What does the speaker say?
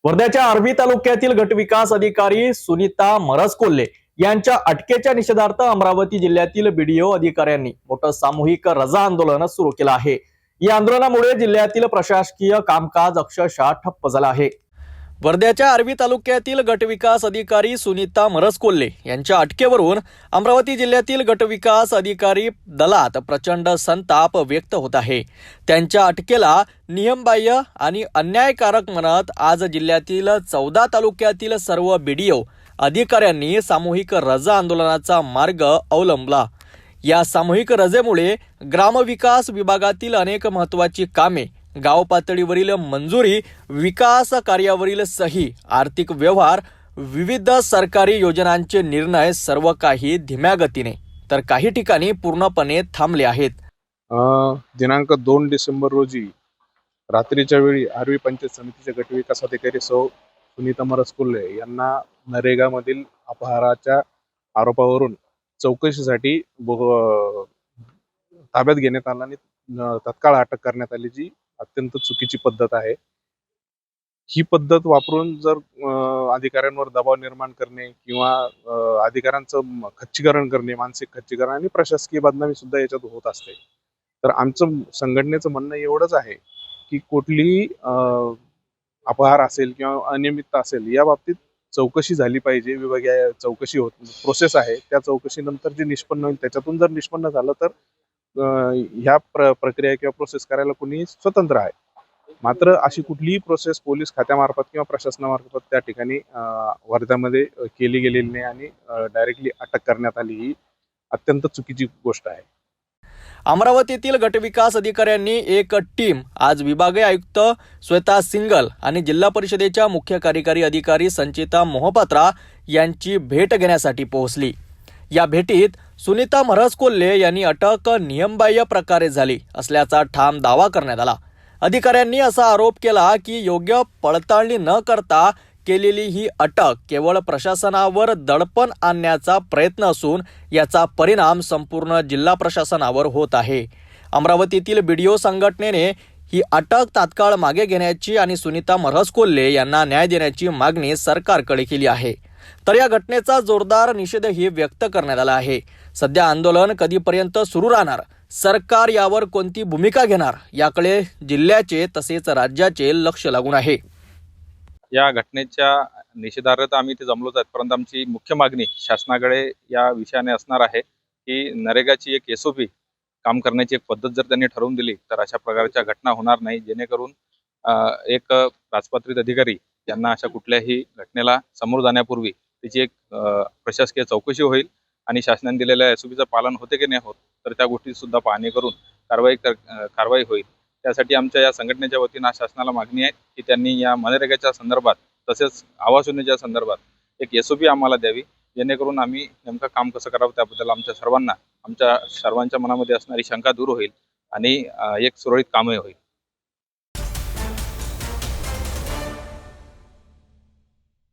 वर्ध्याच्या आर्वी तालुक्यातील गटविकास अधिकारी सुनीता मरसकोल्हे यांच्या अटकेच्या निषेधार्थ अमरावती जिल्ह्यातील बीडीओ अधिकाऱ्यांनी मोठं सामूहिक रजा आंदोलन सुरू केलं आहे। या आंदोलनामुळे जिल्ह्यातील प्रशासकीय कामकाज अक्षरशः ठप्प झालं आहे। वर्ध्याच्या आर्वी तालुक्यातील गटविकास अधिकारी सुनीता मरसकोल्हे यांच्या अटकेवरून अमरावती जिल्ह्यातील गटविकास अधिकारी दलात प्रचंड संताप व्यक्त होत आहे। त्यांच्या अटकेला नियमबाह्य आणि अन्यायकारक म्हणत आज जिल्ह्यातील 14 तालुक्यातील सर्व बीडीओ अधिकाऱ्यांनी सामूहिक रजा आंदोलनाचा मार्ग अवलंबला। या सामूहिक रजेमुळे ग्रामविकास विभागातील अनेक महत्त्वाची कामे, गाव पातळीवरील मंजुरी, विकास कार्यावरील सही, आर्थिक व्यवहार, विविध सरकारी योजनांचे निर्णय सर्व काही धीम्या गतीने तर काही ठिकाणी पूर्णपणे थांबले आहेत। दिनांक 2 डिसेंबर रोजी रात्रीच्या वेळी आर्वी पंचायत समितीचे गटविकास अधिकारी सौ सुनीता मरसकोल्हे यांना नरेगामधील अपहाराच्या आरोपावरून चौकशीसाठी ताब्यात घेण्यात आला आणि तत्काळ अटक करण्यात आली, जी अत्यंत चुकीची पद्धत आहे। ही पद्धत वापरून जर अधिकाऱ्यांवर दबाव निर्माण करणे किंवा अधिकाऱ्यांचं खच्चीकरण करणे, मानसिक खच्चीकरण आणि प्रशासकीय बदनामी सुद्धा याच्यात होत असते। तर आमचं संघटनेचं म्हणणं एवढंच आहे की कुठलीही अपहार असेल किंवा अनियमितता असेल या बाबतीत चौकशी झाली पाहिजे। विभागीय चौकशी प्रोसेस आहे, त्या चौकशीनंतर जे निष्पन्न होईल त्याच्यातून जर निष्पन्न झालं तर ह्या प्रक्रिया किंवा प्रोसेस करायला कोणी स्वतंत्र आहे। मात्र अशी कुठलीही प्रोसेस पोलीस खात्यामार्फत किंवा प्रशासनामार्फत त्या ठिकाणी वर्ध्यामध्ये केली गेलेली नाही आणि डायरेक्टली अटक करण्यात आली, ही अत्यंत चुकीची गोष्ट आहे। अमरावतीतील गटविकास अधिकाऱ्यांनी एक टीम आज विभागीय आयुक्त श्वेता सिंगल आणि जिल्हा परिषदेच्या मुख्य कार्यकारी अधिकारी संचिता मोहपात्रा यांची भेट घेण्यासाठी पोहोचली। या भेटीत सुनीता मरसकोल्हे यांनी अटक नियमबाह्य प्रकारे झाली असल्याचा ठाम दावा करण्यात आला। अधिकाऱ्यांनी असा आरोप केला की योग्य पडताळणी न करता केलेली ही अटक केवळ प्रशासनावर दडपण आणण्याचा प्रयत्न असून याचा परिणाम संपूर्ण जिल्हा प्रशासनावर होत आहे। अमरावतीतील बीडीओ संघटनेने ही अटक तात्काळ मागे घेण्याची आणि सुनीता मरसकोल्हे यांना न्याय देण्याची मागणी सरकारकडे केली आहे। तर या घटनेचा जोरदार निषेधही व्यक्त करण्यात आला आहे। सध्या आंदोलन कधीपर्यंत सुरू राहणार, सरकार यावर कोणती भूमिका घेणार याकडे जिल्ह्याचे तसेच राज्याचे लक्ष लागून आहे। या घटनेच्या निषेधार्थ आम्ही इथे जमलोच आहेत, परंतु आमची मुख्य मागणी शासनाकडे या विषयाने असणार आहे की नरेगाची एक एसओपी काम करण्याची एक पद्धत जर त्यांनी ठरवून दिली तर अशा प्रकारच्या घटना होणार नाही, जेणेकरून एक राजपत्रित अधिकारी यांना अशा कुठल्याही घटनेला समोर जाण्यापूर्वी त्याची एक प्रशासकीय चौकशी होईल आणि शासनाने दिलेल्या एसओपीचं पालन होते की नाही होत तर त्या गोष्टी सुद्धा पाहणी करून कारवाई होईल। त्यासाठी आमच्या या संघटनेच्या वतीनं शासनाला मागणी आहे की त्यांनी या मनरेगाच्या संदर्भात तसेच आवास योजनेच्या संदर्भात एक एसओपी आम्हाला द्यावी, जेणेकरून आम्ही नेमकं काम कसं करावं त्याबद्दल आमच्या सर्वांच्या मनामध्ये असणारी शंका दूर होईल आणि एक सुरळीत कामही होईल।